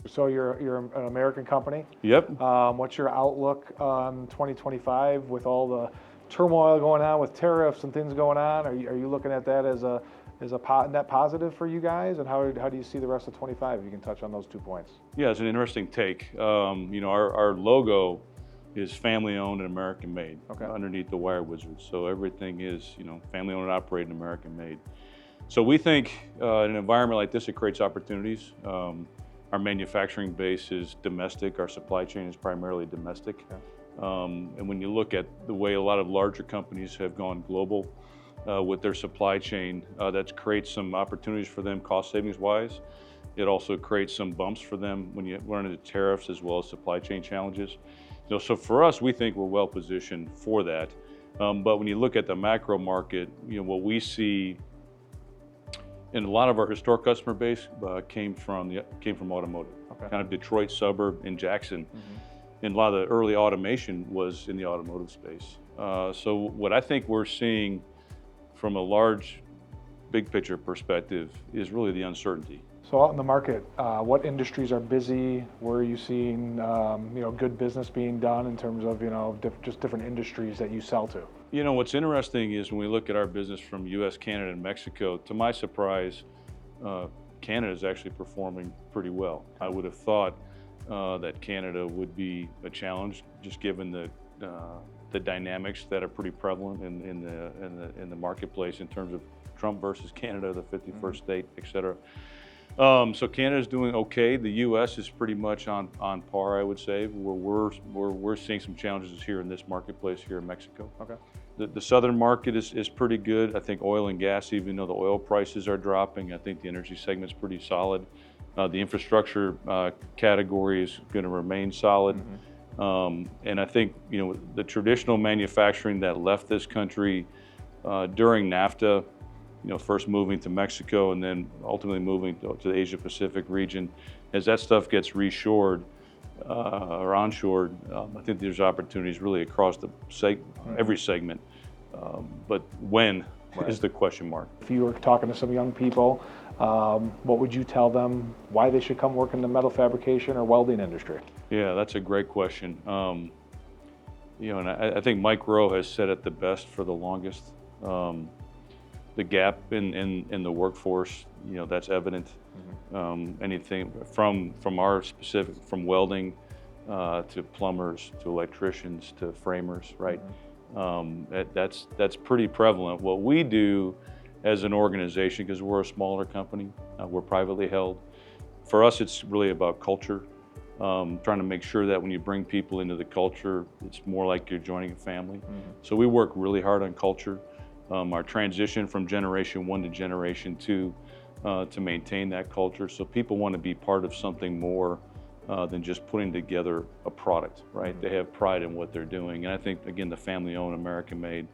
So you're an American company. Yep. What's your outlook on 2025 with all the turmoil going on with tariffs and things going on? Are you looking at that as a net positive for you guys? And how do you see the rest of 25? If you can touch on those 2 points. Yeah, it's an interesting take. Our logo is family owned and American made underneath the Wire Wizards. So everything is, family owned and operated and American made. So we think in an environment like this, it creates opportunities. Our manufacturing base is domestic. Our supply chain is primarily domestic. And when you look at the way a lot of larger companies have gone global with their supply chain, that creates some opportunities for them cost savings wise. It also creates some bumps for them when you run into tariffs as well as supply chain challenges. So for us, we think we're well positioned for that. But when you look at the macro market, what we see in a lot of our historic customer base came from automotive, kind of Detroit suburb in Jackson. And a lot of the early automation was in the automotive space. So what I think we're seeing from a large, big picture perspective is really the uncertainty. So out in the market, what industries are busy? Where are you seeing good business being done in terms of just different industries that you sell to? What's interesting is when we look at our business from U.S., Canada, and Mexico, to my surprise, Canada is actually performing pretty well. I would have thought that Canada would be a challenge, just given the dynamics that are pretty prevalent in the marketplace in terms of Trump versus Canada, the 51st state, et cetera. So Canada's doing okay. The U.S. is pretty much on par, I would say. We're seeing some challenges here in this marketplace here in Mexico. Okay. The southern market is pretty good. I think oil and gas, even though the oil prices are dropping, I think the energy segment's pretty solid. The infrastructure category is going to remain solid. And I think the traditional manufacturing that left this country during NAFTA, first moving to Mexico and then ultimately moving to the Asia Pacific region, as that stuff gets reshored or onshored, I think there's opportunities really across every segment. But when is the question mark. If you were talking to some young people, what would you tell them why they should come work in the metal fabrication or welding industry? Yeah, that's a great question. And I think Mike Rowe has said it the best for the longest. The gap in the workforce, that's evident. Anything from our specific, from welding to plumbers to electricians to framers, right? That's pretty prevalent. What we do as an organization, because we're a smaller company, we're privately held. For us, it's really about culture. Trying to make sure that when you bring people into the culture, it's more like you're joining a family. So we work really hard on culture. Our transition from generation 1 to generation 2 to maintain that culture. So people want to be part of something more than just putting together a product, right? They have pride in what they're doing. And I think, again, the family-owned, American-made